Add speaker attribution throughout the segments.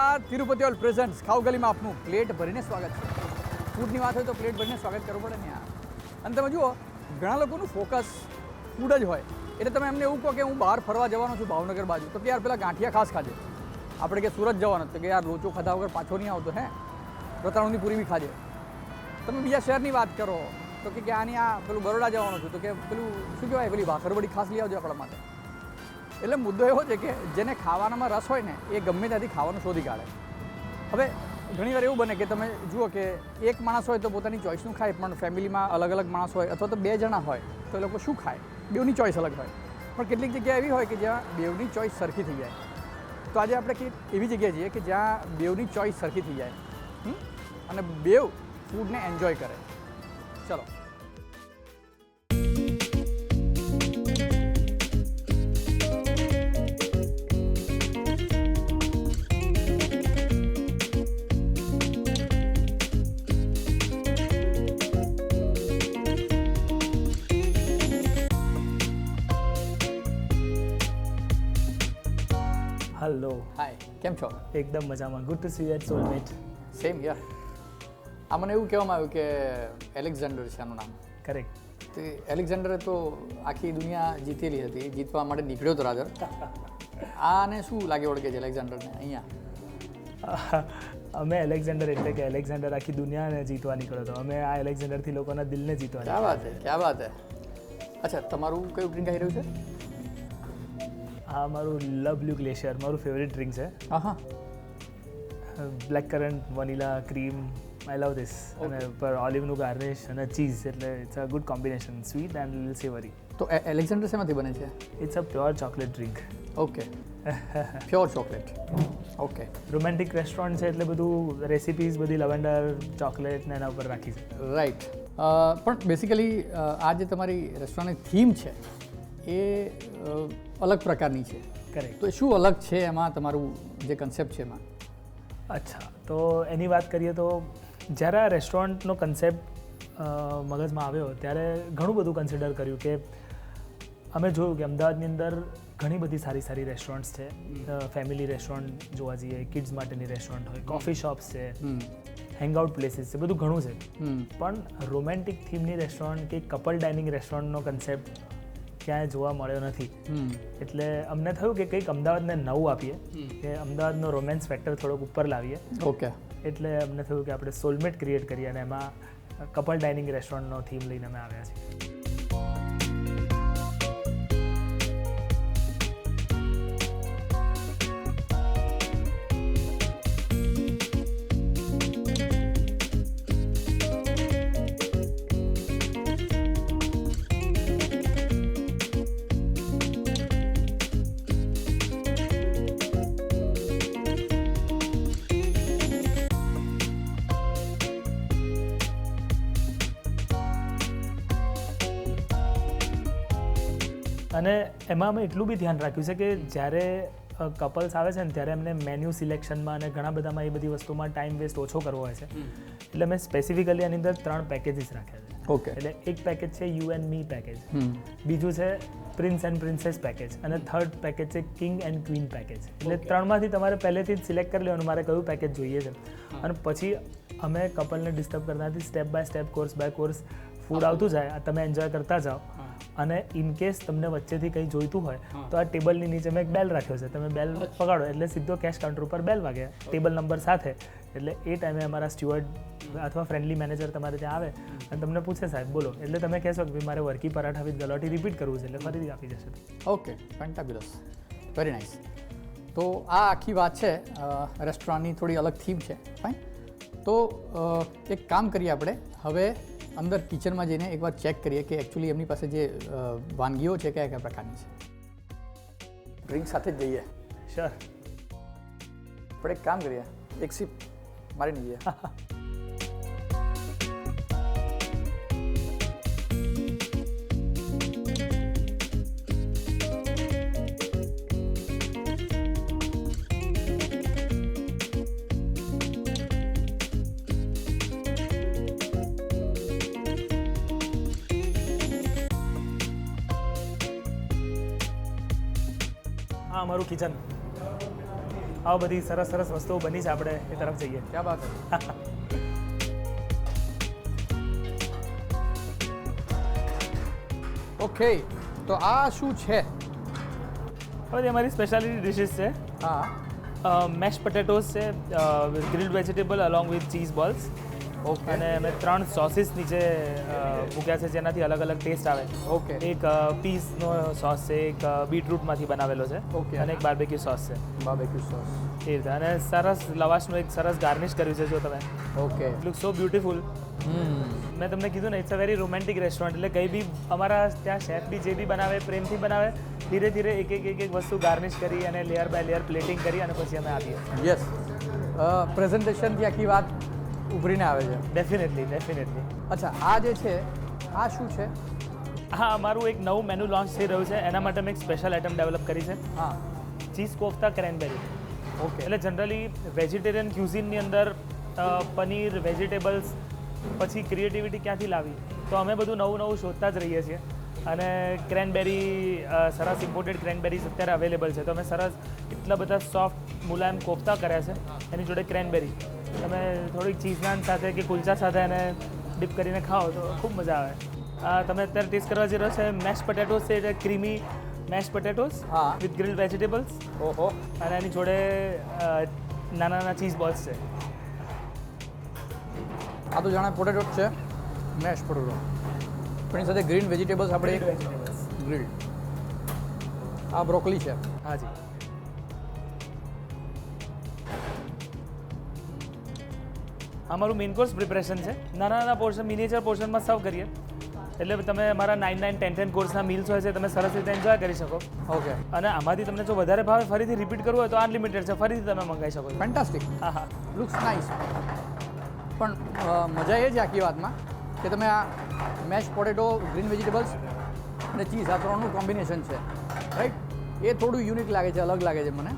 Speaker 1: નમસ્કાર, Tirupati all presents ખાઉગલીમાં આપનું plate ભરીને સ્વાગત છે. ફૂડની વાત હોય તો પ્લેટ ભરીને સ્વાગત કરવું પડે ને યાર. અને તમે જુઓ, ઘણા લોકોનું ફોકસ ફૂડ જ હોય. એટલે તમે એમને એવું કહો કે હું બહાર ફરવા જવાનો છું ભાવનગર બાજુ, તો યાર પેલા ગાંઠિયા ખાસ ખાજે. આપણે કે સુરત જવાનું તો કે યાર લોચો ખાધા વગર પાછો નહીં આવતો, હે રતાણુંની પૂરી બી ખાજે. તમે બીજા શહેરની વાત કરો તો કે આની આ પેલું બરોડા જવાનું છું તો કે પેલું શું કહેવાય પેલી ભાખરવડી ખાસ લઈ આવજો આપણા માટે. એટલે મુદ્દો એવો છે કે જેને ખાવાનામાં રસ હોય ને એ ગમે ત્યાંથી ખાવાનું શોધી કાઢે. હવે ઘણીવાર એવું બને કે તમે જુઓ કે એક માણસ હોય તો પોતાની ચોઈસનું ખાય, પણ ફેમિલીમાં અલગ અલગ માણસ હોય અથવા તો 2 જણા હોય તો એ લોકો શું ખાય, બેવની ચોઈસ અલગ હોય. પણ કેટલીક જગ્યા એવી હોય કે જ્યાં બેવની ચોઈસ સરખી થઈ જાય. તો આજે આપણે કંઈક એવી જગ્યાએ જઈએ કે જ્યાં બેવની ચોઈસ સરખી થઈ જાય અને બેવ ફૂડને એન્જોય કરે. ચલો.
Speaker 2: હેલો,
Speaker 1: હાય, કેમ છો?
Speaker 2: એકદમ મજામાં. Good to see you at Soulmate.
Speaker 1: Same યર. આ મને એવું કહેવામાં આવ્યું કે એલેક્ઝાન્ડર છે આનું નામ.
Speaker 2: કરેક્ટ.
Speaker 1: તો એલેક્ઝાન્ડરે તો આખી દુનિયા જીતેલી હતી, જીતવા માટે નીકળ્યો હતો રાધર. આને શું લાગે ઓળખે છે એલેક્ઝાન્ડરને અહીંયા?
Speaker 2: અમે એલેક્ઝાન્ડર એટલે કે એલેક્ઝાન્ડર આખી દુનિયાને જીતવા નીકળ્યો હતો. અમે આ એલેક્ઝાન્ડરથી લોકોના દિલને જીતવા.
Speaker 1: ક્યાં વાત છે, ક્યાં વાત છે. અચ્છા, તમારું કયું ડ્રિંક આવી રહ્યું છે?
Speaker 2: આ મારું લવલ્યુ ગ્લેશિયર મારું ફેવરેટ ડ્રિંક છે.
Speaker 1: હા હા.
Speaker 2: Black currant, vanilla, cream, I love this. અને પર ઓલિવનું ગાર્નિશ અને ચીઝ, એટલે it's a good combination, sweet and little savoury.
Speaker 1: તો એલેક્ઝાન્ડર શેમાંથી બને છે?
Speaker 2: It's a pure chocolate drink.
Speaker 1: Okay, pure chocolate. Okay.
Speaker 2: Romantic restaurant છે એટલે બધું રેસિપીઝ બધી લવેન્ડર ચોકલેટ ને એના ઉપર રાખી છે.
Speaker 1: રાઈટ. પણ બેસિકલી આ જે તમારી રેસ્ટોરન્ટની થીમ છે એ અલગ પ્રકારની છે.
Speaker 2: કરેક્ટ.
Speaker 1: તો શું અલગ છે એમાં, તમારું જે કન્સેપ્ટ છે એમાં?
Speaker 2: અચ્છા, તો એની વાત કરીએ તો જ્યારે આ રેસ્ટોરન્ટનો કન્સેપ્ટ મગજમાં આવ્યો ત્યારે ઘણું બધું કન્સિડર કર્યું કે અમે જોયું કે અમદાવાદની અંદર ઘણી બધી સારી સારી રેસ્ટોરન્ટ્સ છે. ફેમિલી રેસ્ટોરન્ટ જોવા જઈએ, કિડ્સ માટેની રેસ્ટોરન્ટ હોય, કોફી શોપ્સ છે, હેંગઆઉટ પ્લેસીસ છે, બધું ઘણું છે. પણ રોમેન્ટિક થીમની રેસ્ટોરન્ટ કે કપલ ડાઇનિંગ રેસ્ટોરન્ટનો કન્સેપ્ટ ક્યાંય જોવા મળ્યો નથી. એટલે અમને થયું કે કંઈક અમદાવાદને નવું આપીએ, કે અમદાવાદનો રોમેન્સ ફેક્ટર થોડોક ઉપર લાવીએ.
Speaker 1: ઓકે.
Speaker 2: એટલે અમને થયું કે આપણે સોલમેટ ક્રિએટ કરીએ અને એમાં કપલ ડાઇનિંગ રેસ્ટોરન્ટનો થીમ લઈને અમે આવ્યા છીએ. અને એમાં અમે એટલું બી ધ્યાન રાખ્યું છે કે જ્યારે કપલ્સ આવે છે ને ત્યારે એમને મેન્યુ સિલેક્શનમાં અને ઘણા બધામાં એ બધી વસ્તુમાં ટાઈમ વેસ્ટ ઓછો કરવો હોય છે. એટલે મેં સ્પેસિફિકલી આની અંદર 3 પેકેજીસ રાખ્યા છે.
Speaker 1: ઓકે.
Speaker 2: એટલે એક પેકેજ છે યુ એન્ડ મી પેકેજ, બીજું છે પ્રિન્સ એન્ડ પ્રિન્સેસ પેકેજ, અને થર્ડ પેકેજ છે કિંગ એન્ડ ક્વીન પેકેજ. એટલે 3માંથી તમારે પહેલેથી જ સિલેક્ટ કરી લેવાનું મારે કયું પેકેજ જોઈએ છે. અને પછી અમે કપલને ડિસ્ટર્બ કરતા નથી, step by step, course by course food આવતું જાય, તમે એન્જોય કરતા જાઓ. અને ઇન કેસ તમને વચ્ચેથી કંઈ જોઈતું હોય તો આ ટેબલની નીચે મેં એક બેલ રાખ્યો છે, તમે બેલ પકડો એટલે સીધો કેશ કાઉન્ટર ઉપર બેલ વાગે ટેબલ નંબર સાથે. એટલે એ ટાઈમે અમારા સ્ટુઅર્ડ અથવા ફ્રેન્ડલી મેનેજર તમારે ત્યાં આવે અને તમને પૂછે સાહેબ બોલો, એટલે તમે કહેશો કે મારે વર્કી પરાઠા વિથ ગલોટી રિપીટ કરવું છે, એટલે ફરીથી આપી જશે.
Speaker 1: Okay, fantabulous, very nice. તો આ આખી વાત છે રેસ્ટોરન્ટની થોડી અલગ થીમ છે. ફાઇન. તો એક કામ કરીએ આપણે હવે અંદર કિચનમાં જઈને એકવાર ચેક કરીએ કે એકચ્યુઅલી એમની પાસે જે વાનગીઓ છે કયા કયા પ્રકારની છે. ડ્રિંક સાથે જ જઈએ.
Speaker 2: શ્યોર.
Speaker 1: આપણે એક કામ કરીએ, એક સિપ મારીને જઈએ.
Speaker 2: હા, અમારું કિચન. આવા બધી સરસ સરસ વસ્તુઓ બની છે, આપણે એ તરફ જઈએ.
Speaker 1: ક્યાં બાત છે. ઓકે, તો આ શું છે?
Speaker 2: હવે અમારી સ્પેશિયાલિટી ડિશિસ છે.
Speaker 1: હા,
Speaker 2: મેશ પોટેટોઝ છે with grilled vegetable along with cheese balls.
Speaker 1: Okay.
Speaker 2: અને અમે 3 સોસીસ નીચે મૂક્યા છે જેનાથી અલગ અલગ ટેસ્ટ આવે.
Speaker 1: ઓકે.
Speaker 2: એક પીસનો સોસ છે, એક બીટરૂટમાંથી બનાવેલો છે,
Speaker 1: ઓકે.
Speaker 2: અને એક બાર્બેક્યુ સોસ છે.
Speaker 1: Barbecue sauce.
Speaker 2: એ રીતે, અને સરસ લવાશનું એક સરસ ગાર્નિશ કર્યું છે. જો તમે
Speaker 1: ઓકે.
Speaker 2: Look so beautiful. મેં તમને કીધું ને, it's a very romantic restaurant. એટલે કંઈ બી અમારા ત્યાં શેફ બી જે બી બનાવે પ્રેમથી બનાવે, ધીરે ધીરે એક વસ્તુ ગાર્નિશ કરી અને લેયર બાય લેયર પ્લેટિંગ કરી અને પછી અમે આપીએ.
Speaker 1: યસ, પ્રેઝન્ટેશનથી આખી વાત ઉભરીને આવે છે.
Speaker 2: ડેફિનેટલી.
Speaker 1: અચ્છા, આ જે છે આ શું છે?
Speaker 2: હા, અમારું એક નવું મેનુ લોન્ચ થઈ રહ્યું છે. એના માટે મેં એક સ્પેશિયલ આઇટમ ડેવલપ કરી છે,
Speaker 1: હા.
Speaker 2: Cheese kofta cranberry.
Speaker 1: ઓકે.
Speaker 2: એટલે જનરલી વેજીટેરિયન ક્યુઝિનની અંદર પનીર, વેજીટેબલ્સ, પછી ક્રિએટિવિટી ક્યાંથી લાવી, તો અમે બધું નવું શોધતા જ રહીએ છીએ. અને ક્રેનબેરી સરસ ઇમ્પોર્ટેડ ક્રેનબેરીઝ અત્યારે અવેલેબલ છે, તો અમે સરસ એટલા બધા સોફ્ટ મુલાયમ કોફતા કર્યા છે. એની જોડે ક્રેનબેરી તમે થોડીક ચીઝ નાન સાથે કે કુલચા સાથે એને ડીપ કરીને ખાઓ તો ખૂબ મજા આવે. તમે અત્યારે ટેસ્ટ કરવા જઈ રહ્યો છે મેશ પોટેટોઝ છે, એટલે ક્રીમી મેશ પોટેટોઝ
Speaker 1: હા.
Speaker 2: With grilled vegetables.
Speaker 1: ઓહો.
Speaker 2: અને એની જોડે નાના ચીઝ બોલ્સ છે.
Speaker 1: આ તો જાણે પોટેટો જ છે, મેશ પોટેટો, પણ એની સાથે ગ્રીન વેજીટેબલ્સ આપણે ગ્રીલ્ડ. આ બ્રોકલી છે.
Speaker 2: હાજી. અમારું મેઇન કોર્સ પ્રિપરેશન છે. નાના પોર્શન, મિનિએચર પોર્શનમાં સર્વ કરીએ. એટલે તમે અમારા 9, 10 કોર્સના મીલ્સ હોય છે, તમે સરસ રીતે એન્જોય કરી શકો.
Speaker 1: ઓકે.
Speaker 2: અને આમાંથી તમને જો વધારે ભાવે ફરીથી રિપીટ કરવું હોય તો અનલિમિટેડ છે, ફરીથી તમે મંગાવી શકો છો.
Speaker 1: ફેન્ટાસ્ટિક.
Speaker 2: હા.
Speaker 1: Looks nice. પણ મજા એ છે આખી વાતમાં કે તમે આ મેશ પોટેટો, ગ્રીન વેજીટેબલ્સ અને ચીઝ, આ ત્રણનું કોમ્બિનેશન છે, રાઈટ? એ થોડું યુનિક લાગે છે, અલગ લાગે છે મને.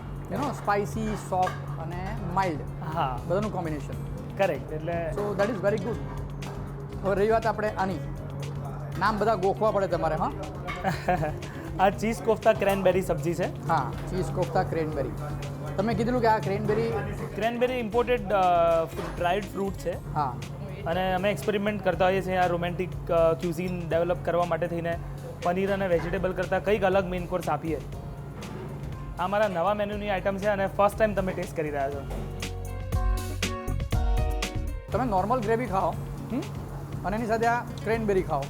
Speaker 1: સ્પાઇસી, સોફ્ટ અને માઇલ્ડ,
Speaker 2: હા,
Speaker 1: બધાનું કોમ્બિનેશન.
Speaker 2: કરેક્ટ. એટલે
Speaker 1: so that is very good. હવે રહી વાત આપણે આની, નામ બધા ગોખવા પડે તમારે. હા.
Speaker 2: આ ચીઝ કોફતા ક્રેનબેરી સબ્જી છે.
Speaker 1: હા, ચીઝ કોફતા ક્રેનબેરી. તમે કીધું કે આ
Speaker 2: ક્રેનબેરી ઇમ્પોર્ટેડ ડ્રાઈડ ફ્રૂટ છે.
Speaker 1: હા.
Speaker 2: અને અમે એક્સપેરિમેન્ટ કરતા હોઈએ છીએ આ રોમેન્ટિક ક્યુઝિન ડેવલપ કરવા માટે થઈને પનીર અને વેજીટેબલ કરતાં કંઈક અલગ મેઇન કોર્સ આપીએ. આ મારા નવા મેન્યુની આઇટમ છે અને ફર્સ્ટ ટાઈમ તમે ટેસ્ટ કરી રહ્યા છો.
Speaker 1: તમે નોર્મલ ગ્રેવી ખાઓ અને એની સાથે આ ક્રેનબેરી ખાઓ,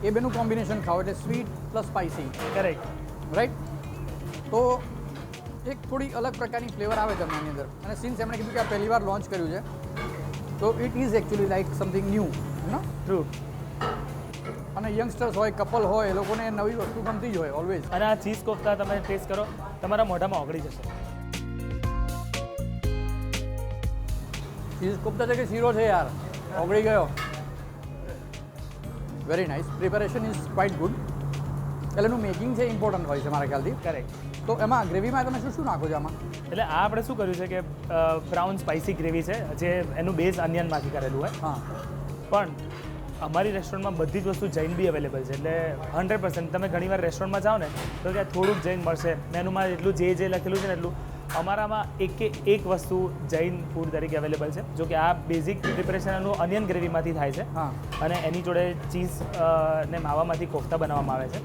Speaker 1: એ બેનું કોમ્બિનેશન ખાઓ, એટલે sweet plus spicy.
Speaker 2: Correct.
Speaker 1: Right? તો એક થોડી અલગ પ્રકારની ફ્લેવર આવે તમને એની અંદર. અને સિન્સ એમણે કીધું કે આ પહેલી વાર લોન્ચ કર્યું છે, તો it is actually like something new.
Speaker 2: True.
Speaker 1: અને યંગસ્ટર્સ હોય, કપલ હોય, એ લોકોને નવી વસ્તુ ગમતી જ હોય ઓલવેઝ.
Speaker 2: અને આ ચીઝ કોફતા તમે ટેસ્ટ કરો, તમારા મોઢામાં ઓગળી જશે.
Speaker 1: ચીઝ કોફતા છે કે શીરો છે યાર, ઓગળી ગયો. Very nice. Preparation is quite good. એટલે એનું મેકિંગ છે ઇમ્પોર્ટન્ટ હોય છે મારા ખ્યાલથી.
Speaker 2: કરેક્ટ.
Speaker 1: તો એમાં ગ્રેવીમાં તમે શું નાખો છો આમાં?
Speaker 2: એટલે આ આપણે શું કર્યું છે કે બ્રાઉન સ્પાઇસી ગ્રેવી છે, જે એનું બેઝ અનિયનમાંથી કરેલું હોય.
Speaker 1: હા.
Speaker 2: પણ અમારી રેસ્ટોરન્ટમાં બધી જ વસ્તુ જૈન બી અવેલેબલ છે. એટલે 100% તમે ઘણીવાર રેસ્ટોરન્ટમાં જાઓ ને તો ત્યાં થોડુંક જૈન મળશે. મેનુમાં એટલું જે લખેલું છે ને એટલું. અમારામાં એક વસ્તુ જૈન ફૂડ તરીકે અવેલેબલ છે. જો કે આ બેઝિક પ્રિપરેશન એનું અનિયન ગ્રેવીમાંથી થાય છે.
Speaker 1: હા.
Speaker 2: અને એની જોડે ચીઝ ને માવામાંથી કોફતા બનાવવામાં આવે છે,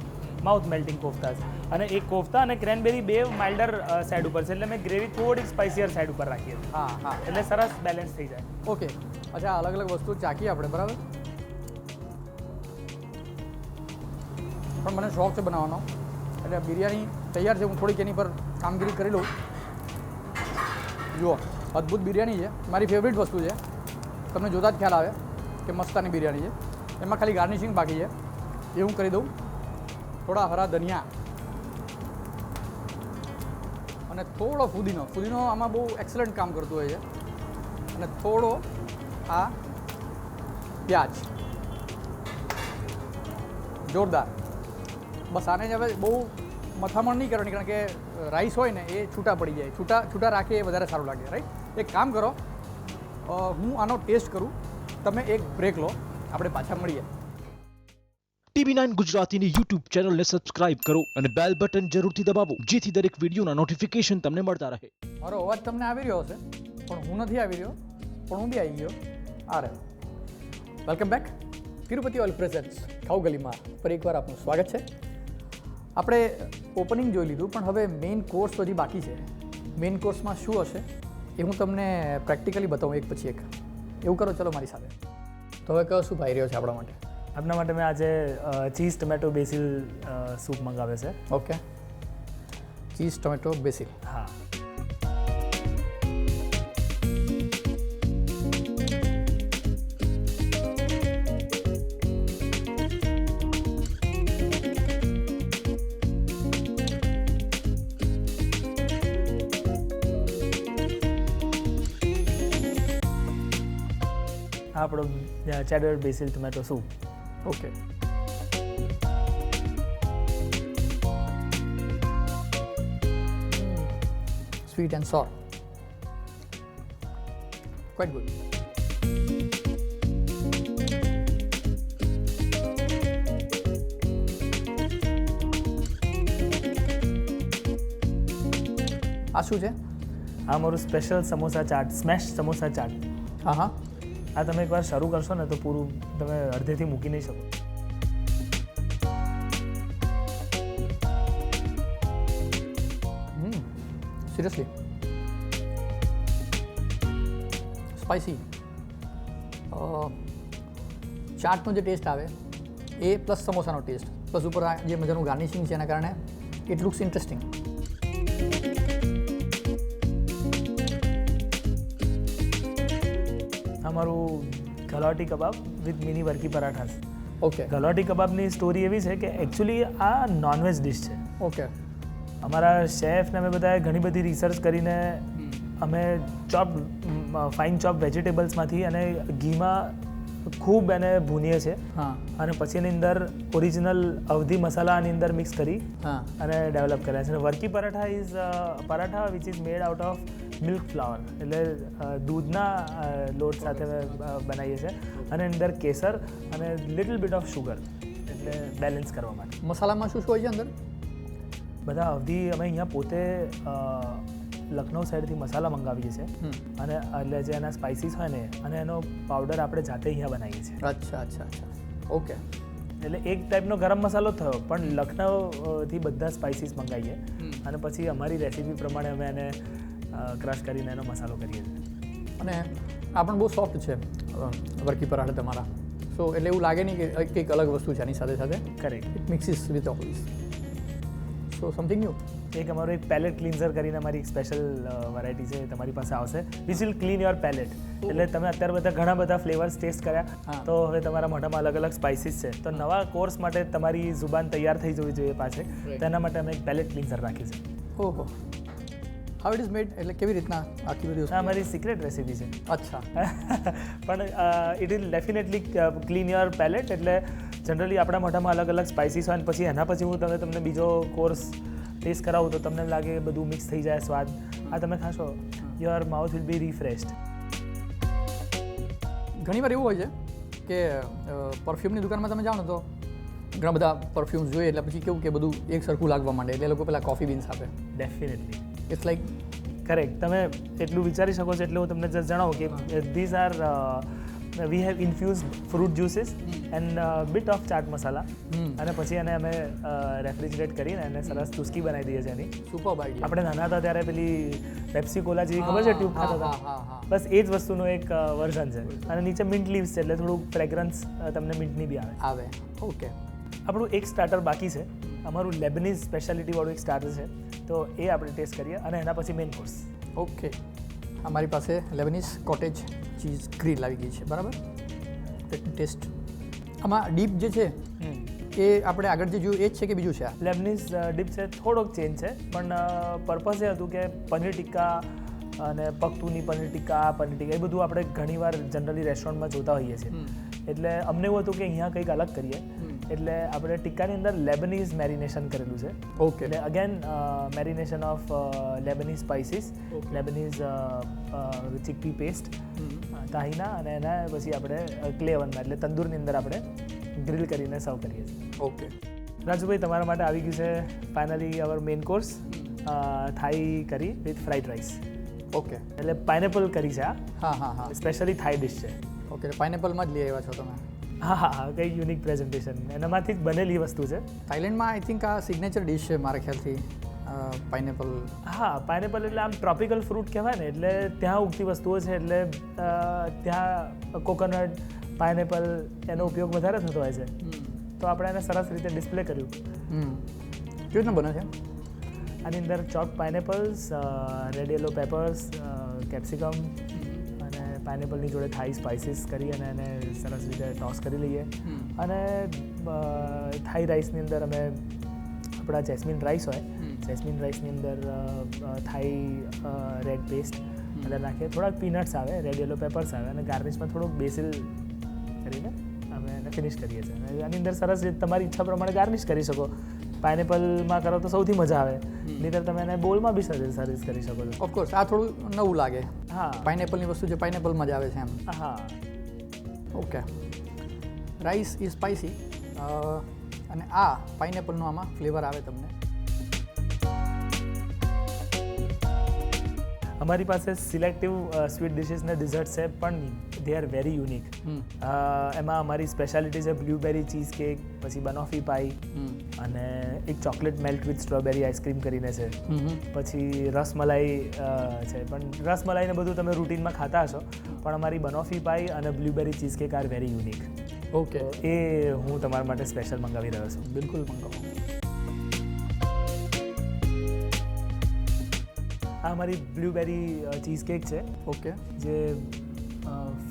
Speaker 2: માઉથ મેલ્ટિંગ કોફતાસ. અને એક કોફતા અને ક્રેનબેરી બે માઇલ્ડર સાઈડ ઉપર છે, એટલે મેં ગ્રેવી થોડીક સ્પાઇસિયર સાઈડ ઉપર રાખીએ.
Speaker 1: હા. હા.
Speaker 2: એટલે સરસ બેલેન્સ થઈ જાય.
Speaker 1: ઓકે. અચ્છા, અલગ અલગ વસ્તુ ચાખીએ આપણે, બરાબર? પણ મને શોખ છે બનાવવાનો, એટલે બિરયાની તૈયાર છે. હું થોડીક એની પર કામગીરી કરી લઉં. જુઓ, અદ્ભુત બિરયાની છે, મારી ફેવરિટ વસ્તુ છે. તમને જોતા જ ખ્યાલ આવે કે મસ્તાની બિરયાની છે. એમાં ખાલી ગાર્નિશિંગ બાકી છે, એ હું કરી દઉં. થોડા હરા ધનિયા અને થોડો ફુદીનો. ફુદીનો આમાં બહુ એક્સલન્ટ કામ કરતું હોય છે. અને થોડો આ પ્યાજ. જોરદાર. બસ આને જ હવે બહુ મથામણ નહીં કરવાની, કારણ કે રાઈસ હોય ને એ છૂટા પડી જાય. છૂટા રાખે એ વધારે સારું લાગે, રાઈટ? એક કામ કરો, હું આનો ટેસ્ટ કરું, તમે એક બ્રેક લો, આપણે પાછા મળીએ.
Speaker 3: TV9 ગુજરાતીની YouTube ચેનલને સબસ્ક્રાઇબ કરો અને બેલ બટન જરૂરથી દબાવો જેથી દરેક વિડીયોના નોટિફિકેશન તમને મળતા રહે.
Speaker 1: મારો અવાજ તમને આવી રહ્યો હશે પણ હું નથી આવી રહ્યો, પણ હું બી આવી ગયો. આ રહ્યો. Welcome back. Tirupati oil presents ખાઉગલીમાં ફરી એકવાર આપનું સ્વાગત છે. આપણે ઓપનિંગ જોઈ લીધું, પણ હવે મેઇન કોર્સ હજી બાકી છે. મેઇન કોર્સમાં શું હશે એ હું તમને પ્રેક્ટિકલી બતાવું એક પછી એક. એવું કરો, ચલો મારી સાથે. તો હવે કયો શું ભાઈ રહ્યો છે આપણા માટે?
Speaker 2: આપના માટે મેં આજે ચીઝ ટમેટો બેસિલ સૂપ મંગાવ્યો છે.
Speaker 1: Okay, cheese tomato Basil.
Speaker 2: હા, આ આપણો ચેડર Basil tomato soup.
Speaker 1: Okay, sweet and સોર, ક્વાઇટ ગુડ. આ શું છે?
Speaker 2: આ મારું સ્પેશિયલ સમોસા ચાટ, સ્મેશ સમોસા ચાટ.
Speaker 1: હા હા,
Speaker 2: આ તમે એકવાર શરૂ કરશો ને તો પૂરું તમે અડધેથી મૂકી નહીં શકો.
Speaker 1: Seriously spicy. ચાટનો જે ટેસ્ટ આવે એ પ્લસ સમોસાનો ટેસ્ટ પ્લસ ઉપર આ જે મજાનું ગાર્નિશિંગ છે એના કારણે ઇટ લુક્સ ઇન્ટરેસ્ટિંગ.
Speaker 2: આ મારું ગલોટી કબાબ વિથ મિની વર્કી પરાઠા છે.
Speaker 1: ઓકે
Speaker 2: ગલોટી કબાબની સ્ટોરી એવી છે કે એકચ્યુઅલી આ નોનવેજ ડિશ છે.
Speaker 1: ઓકે
Speaker 2: અમારા શેફને અમે બધાએ ઘણી બધી રિસર્ચ કરીને અમે ફાઇન ચોપ વેજીટેબલ્સમાંથી અને ઘીમાં ખૂબ એને ભૂનીએ છીએ
Speaker 1: હા
Speaker 2: અને પછી એની અંદર ઓરિજિનલ અવધી મસાલાની અંદર મિક્સ કરી
Speaker 1: હા
Speaker 2: અને ડેવલપ કર્યા છે. Varki paratha is paratha which is made out of milk flour, એટલે દૂધના લોટ સાથે બનાવીએ છીએ અને એની અંદર કેસર અને લિટલ બિટ ઓફ શુગર, એટલે બેલેન્સ કરવા માટે.
Speaker 1: મસાલામાં શું શું હોય છે અંદર?
Speaker 2: બધા અવધી અમે અહીંયા પોતે લખનઉ સાઈડથી મસાલા મંગાવીએ છીએ અને એટલે જે એના સ્પાઇસીસ હોય ને અને એનો પાવડર આપણે જાતે અહીંયા બનાવીએ છીએ.
Speaker 1: અચ્છા અચ્છા અચ્છા, ઓકે.
Speaker 2: એટલે એક ટાઈપનો ગરમ મસાલો થયો, પણ લખનઉથી બધા સ્પાઇસીસ મંગાવીએ અને પછી અમારી રેસીપી પ્રમાણે અમે એને ક્રશ કરીને એનો મસાલો કરીએ છીએ.
Speaker 1: અને આ પણ બહુ સોફ્ટ છે વર્કી પરાઠા તમારા. સો એટલે એવું લાગે નહીં કે કંઈક અલગ વસ્તુ છે આની સાથે સાથે.
Speaker 2: Correct.
Speaker 1: It mixes with all this. So something new.
Speaker 2: એક અમારું એક પેલેટ ક્લિન્ઝર કરીને અમારી એક સ્પેશિયલ વેરાયટી છે, તમારી પાસે આવશે. Which will clean your palette. એટલે તમે અત્યારે બધા ઘણા બધા ફ્લેવર્સ ટેસ્ટ કર્યા, તો હવે તમારા મોઢામાં અલગ અલગ સ્પાઇસીસ છે, તો નવા કોર્સ માટે તમારી જુબાન તૈયાર થઈ જવી જોઈએ પાછળ. તેના માટે અમે એક પેલેટ ક્લિન્ઝર રાખ્યું છે.
Speaker 1: ઓહો, હાઉ ઇટ ઇઝ મેડ? એટલે કેવી રીતના આખી બધી વસ્તુ?
Speaker 2: આ અમારી સિક્રેટ રેસીપી છે.
Speaker 1: અચ્છા.
Speaker 2: પણ it will definitely clean your palette. એટલે જનરલી આપણા મોઢામાં અલગ અલગ સ્પાઇસીસ હોય અને પછી એના પછી હું તમને બીજો કોર્સ ટેસ્ટ કરાવું તો તમને લાગે બધું મિક્સ થઈ જાય સ્વાદ. આ તમે ખાશો, યોર માઉથ વિલ બી રિફ્રેશ્ડ.
Speaker 1: ઘણીવાર એવું હોય છે કે પરફ્યુમની દુકાનમાં તમે જાઓ ને તો ઘણા બધા પરફ્યુમ્સ જોઈએ એટલે પછી કેવું કે બધું એક સરખું લાગવા માંડે એટલે એ લોકો પહેલાં કોફી બીન્સ આપે.
Speaker 2: Definitely
Speaker 1: it's like
Speaker 2: correct. તમે એટલું વિચારી શકો છો એટલે હું તમને જસ્ટ જણાવું કે these are we have infused fruit juices and bit of chaat masala અને પછી એને અમે રેફ્રિજરેટ કરીને એને સરસ ચુસ્કી બનાવી દઈએ છીએ એની.
Speaker 1: Super idea.
Speaker 2: આપણે નાના હતા ત્યારે પેલી પેપ્સી કોલા જેવી ખબર છે ટ્યુબ ખાતા હતા, બસ એ જ વસ્તુનું એક વર્ઝન છે. અને નીચે મિન્ટ લીવ્સ છે એટલે થોડું ફ્રેગ્રન્સ તમને મિન્ટની બી આવે.
Speaker 1: ઓકે.
Speaker 2: આપણું એક સ્ટાર્ટર બાકી છે, અમારું લેબનીઝ સ્પેશિયાલિટીવાળું એક સ્ટાર્ટર છે, તો એ આપણે ટેસ્ટ કરીએ અને એના પછી મેઇન કોર્સ.
Speaker 1: ઓકે. અમારી પાસે લેબનીઝ કોટેજ ચીઝ ગ્રીલ આવી ગઈ છે, બરાબર? ટેસ્ટ. આમાં ડીપ જે છે એ આપણે આગળ જે જોયું એ જ છે કે બીજું છે? આ
Speaker 2: લેબનીઝ ડીપ છે, થોડોક ચેન્જ છે, પણ પર્પઝ એ હતું કે પનીર ટિક્કા અને પકતુની પનીર ટિક્કા એ બધું આપણે ઘણીવાર જનરલી રેસ્ટોરન્ટમાં જોતા હોઈએ છીએ. એટલે અમને એવું હતું કે અહીંયા કંઈક અલગ કરીએ. એટલે આપણે ટિક્કાની અંદર લેબનીઝ મેરિનેશન કરેલું છે.
Speaker 1: ઓકે.
Speaker 2: એટલે again marination of Lebanese spices, Lebanese chickpea paste, tahini, અને એના પછી આપણે ક્લે ઓવનમાં એટલે તંદૂરની અંદર આપણે ગ્રીલ કરીને સર્વ કરીએ છીએ.
Speaker 1: ઓકે.
Speaker 2: રાજુભાઈ, તમારા માટે આવી ગયું છે ફાઇનલી અવર મેઇન કોર્સ, થાઈ કરી વિથ ફ્રાઈડ રાઈસ.
Speaker 1: ઓકે.
Speaker 2: એટલે પાઇનેપલ કરી છે આ,
Speaker 1: હા હા હા.
Speaker 2: સ્પેશિયલી થાઈ ડિશ છે.
Speaker 1: ઓકે. પાઇનેપલમાં જ લઈ આવ્યા છો તમે?
Speaker 2: હા હા હા, કંઈ યુનિક પ્રેઝન્ટેશન, એનામાંથી જ બનેલી વસ્તુ છે.
Speaker 1: થાઈલેન્ડમાં આઈ થિંક આ સિગ્નેચર ડિશ છે મારા ખ્યાલથી, પાઇનેપલ.
Speaker 2: હા, પાઇનેપલ એટલે આમ ટ્રોપિકલ ફ્રૂટ કહેવાય ને, એટલે ત્યાં ઉગતી વસ્તુઓ છે, એટલે ત્યાં કોકોનટ, પાઇનેપલ એનો ઉપયોગ વધારે થતો હોય છે. તો આપણે એને સરસ રીતે ડિસ્પ્લે કર્યું.
Speaker 1: કેવી રીતના બને છે?
Speaker 2: આની અંદર chop pineapples, red yellow peppers, capsicum અને પાઇનેપલની જોડે થાઈ સ્પાઇસીસ કરી અને એને સરસ રીતે ટોસ કરી લઈએ. અને થાઈ રાઈસની અંદર અમે આપણા જેસ્મિન રાઈસ હોય, જેસ્મિન રાઈસની અંદર થાઈ રેડ પેસ્ટ અંદર નાખીએ, થોડાક પીનટ્સ આવે, રેડ યલો પેપર્સ આવે, અને ગાર્નિશમાં થોડુંક બેસિલ કરીને અમે એને ફિનિશ કરીએ છીએ. આની અંદર સરસ રીતે તમારી ઈચ્છા પ્રમાણે ગાર્નિશ કરી શકો. પાઇનેપલમાં કરો તો સૌથી મજા આવે, નહીંતર તમે એને બોલમાં બી સર્વિસ કરી શકો છો.
Speaker 1: ઓફકોર્સ આ થોડું નવું લાગે.
Speaker 2: હા,
Speaker 1: પાઇનેપલની વસ્તુ જે પાઇનેપલમાં જ આવે છે એમ.
Speaker 2: હા.
Speaker 1: ઓકે. રાઈસ ઇઝ સ્પાઇસી, અને આ પાઇનેપલનો આમાં ફ્લેવર આવે તમને.
Speaker 2: અમારી પાસે સિલેક્ટિવ સ્વીટ ડિશિસ ને ડિઝર્ટ છે, પણ દે આર વેરી યુનિક. એમાં અમારી સ્પેશિયાલિટી છે બ્લ્યુબેરી ચીઝ કેક, પછી બનોફી પાઈ, અને એક chocolate melt with strawberry ice cream કરીને છે, પછી રસમલાઈ છે. પણ રસમલાઈને બધું તમે રૂટીનમાં ખાતા હશો, પણ અમારી બનોફી પાઈ અને blueberry cheesecake are very unique.
Speaker 1: Okay.
Speaker 2: એ હું તમારા માટે સ્પેશિયલ મંગાવી રહ્યો છું.
Speaker 1: બિલકુલ મંગાવો.
Speaker 2: આ અમારી બ્લ્યુબેરી ચીઝ કેક છે.
Speaker 1: ઓકે.
Speaker 2: જે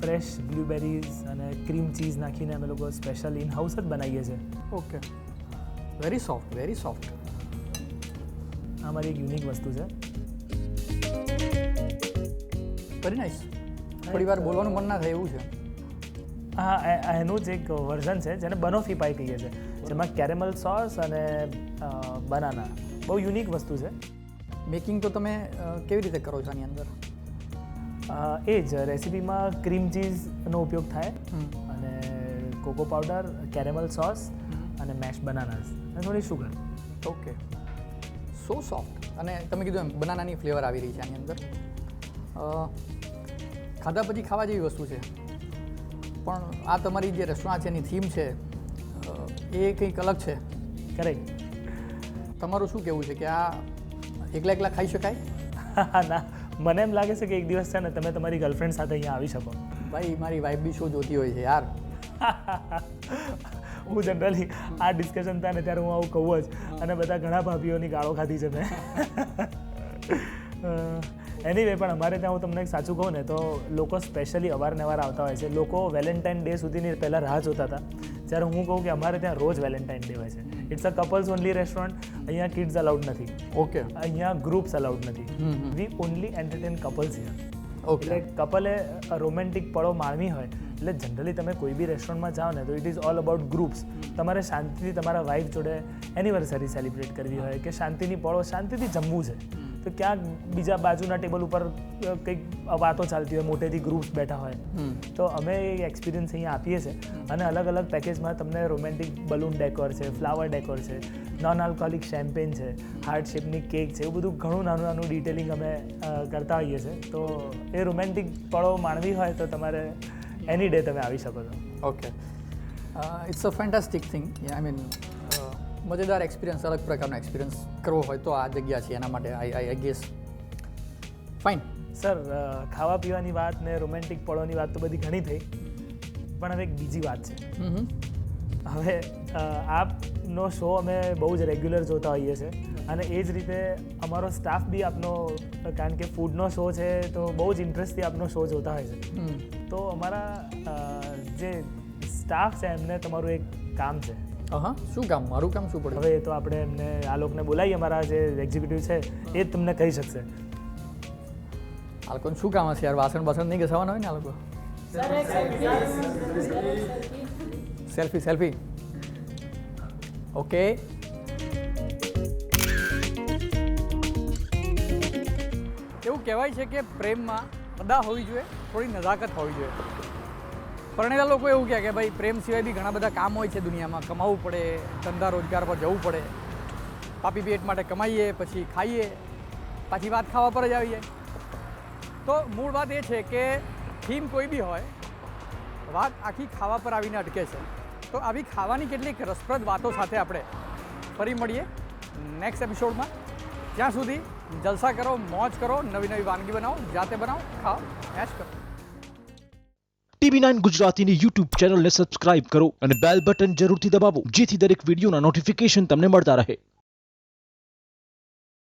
Speaker 2: ફ્રેશ બ્લ્યુબેરીઝ અને ક્રીમ ચીઝ નાખીને અમે લોકો સ્પેશિયલ ઇન હાઉસ જ બનાવીએ છીએ.
Speaker 1: Okay. Very soft, very soft.
Speaker 2: આ અમારી એક યુનિક વસ્તુ છે.
Speaker 1: Very nice. થોડી વાર બોલવાનું મન ના થાય એવું છે.
Speaker 2: હા, એનું જ એક વર્ઝન છે જેને બનોફી પાઈ કહીએ છીએ, જેમાં કેરેમલ સોસ અને બનાના. બહુ યુનિક વસ્તુ છે.
Speaker 1: મેકિંગ તો તમે કેવી રીતે કરો છો આની અંદર?
Speaker 2: એ જ રેસિપીમાં ક્રીમ ચીઝનો ઉપયોગ થાય, અને કોકો પાવડર, કેરેમલ સોસ અને મેશ બનાનાસ અને થોડી શુગર.
Speaker 1: ઓકે. સો સોફ્ટ. અને તમે કીધું એમ બનાનાની ફ્લેવર આવી રહી છે આની અંદર. ખાધા પછી ખાવા જેવી વસ્તુ છે, પણ આ તમારી જે રેસ્ટોરન્ટ છે એની થીમ છે એ કંઈક અલગ છે.
Speaker 2: કરેક્ટ.
Speaker 1: તમારું શું કહેવું છે કે આ એકલા એકલા ખાઈ શકાય?
Speaker 2: ના, મને એમ લાગે છે કે એક દિવસ છે ને તમે તમારી ગર્લફ્રેન્ડ સાથે અહીંયા આવી શકો.
Speaker 1: ભાઈ, મારી વાઈફ બી શો જોતી હોય છે યાર.
Speaker 2: હું જનરલી આ ડિસ્કશન થાય ને ત્યારે હું આવું કહું જ, અને બધા ઘણા ભાભીઓની ગાળો ખાધી છે મેં. એનીવે, પણ અમારે ત્યાં હું તમને એક સાચું કહું ને તો લોકો સ્પેશિયલી અવારનવાર આવતા હોય છે. લોકો વેલેન્ટાઇન ડે સુધીની પહેલાં રાહ જોતા હતા, જ્યારે હું કહું કે અમારે ત્યાં રોજ વેલેન્ટાઇન ડે હોય છે. It's a couples only restaurant. અહીંયા કિડ્સ અલાઉડ નથી.
Speaker 1: ઓકે.
Speaker 2: અહીંયા ગ્રુપ્સ અલાઉડ નથી. We only entertain couples here.
Speaker 1: Okay.
Speaker 2: એટલે કપલે રોમેન્ટિક પળો માણવી હોય એટલે જનરલી તમે કોઈ બી રેસ્ટોરન્ટમાં જાઓ ને તો it is all about groups. તમારે શાંતિથી તમારા વાઈફ જોડે એનિવર્સરી સેલિબ્રેટ કરવી હોય કે શાંતિની પળો શાંતિથી જમવું છે, તો ક્યાંક બીજા બાજુના ટેબલ ઉપર કંઈક વાતો ચાલતી હોય, મોટેથી ગ્રુપ્સ બેઠા હોય, તો અમે એ એક્સપિરિયન્સ અહીંયા આપીએ છીએ. અને અલગ અલગ પેકેજમાં તમને રોમેન્ટિક બલૂન ડેકોર છે, ફ્લાવર ડેકોર છે, નોન આલ્કોહોલિક શેમ્પેન છે, હાર્ટ શેપની કેક છે, એવું બધું ઘણું નાનું નાનું ડિટેલિંગ અમે કરતા હોઈએ છીએ. તો એ રોમેન્ટિક પળો માણવી હોય તો તમારે એની ડે તમે આવી શકો છો.
Speaker 1: Okay. It's a fantastic thing. I mean મજેદાર એક્સપિરિયન્સ, અલગ પ્રકારનો એક્સપિરિયન્સ કરવો હોય તો આ જગ્યા છે એના માટે. I guess fine.
Speaker 2: સર, ખાવા પીવાની વાત ને રોમેન્ટિક પળોની વાત તો બધી ઘણી થઈ, પણ હવે એક બીજી વાત છે. હવે આપનો શો અમે બહુ જ રેગ્યુલર જોતા હોઈએ છીએ, અને એ જ રીતે અમારો સ્ટાફ બી આપનો, કારણ કે ફૂડનો શો છે તો બહુ જ ઇન્ટરેસ્ટથી આપનો શો જોતા હોય છે. તો અમારા જે સ્ટાફ છે એમને તમારું એક કામ છે.
Speaker 1: હા, શું કામ? મારું કામ શું પડે?
Speaker 2: હવે એ તો આપણે એમને આ લોકોને બોલાવીએ, અમારા જે એક્ઝિક્યુટિવ છે એ જ તમને કહી શકશે.
Speaker 1: આ લોકોને શું કામ હશે યાર? વાસણ બાસણ નહીં ઘસવાના હોય ને આ લોકો? Selfie selfie. ઓકે. એવું કહેવાય છે કે પ્રેમમાં અદા હોવી જોઈએ, થોડી નજાકત હોવી જોઈએ. પરણેલા લોકો એવું કહે કે ભાઈ પ્રેમ સિવાય બી ઘણા બધા કામ હોય છે દુનિયામાં, કમાવવું પડે, ધંધા રોજગાર પર જવું પડે, પાપી પેટ માટે કમાઈએ, પછી ખાઈએ, પાછી વાત ખાવા પર જ આવી જાય. તો મૂળ વાત એ છે કે થીમ કોઈ બી હોય, વાત આખી ખાવા પર આવીને અટકે છે. તો આવી ખાવાની કેટલીક રસપ્રદ વાતો સાથે આપણે ફરી મળીએ નેક્સ્ટ એપિસોડમાં. ત્યાં સુધી જલસા કરો, મોજ કરો, નવી નવી વાનગી બનાવો, જાતે બનાવો, ખાઓ, એશ કરો.
Speaker 3: TV9 ગુજરાતીની YouTube ચેનલને સબસ્ક્રાઇબ કરો અને બેલ બટન જરૂરથી દબાવો જેથી દરેક વિડીયોના નોટિફિકેશન તમને મળતા રહે.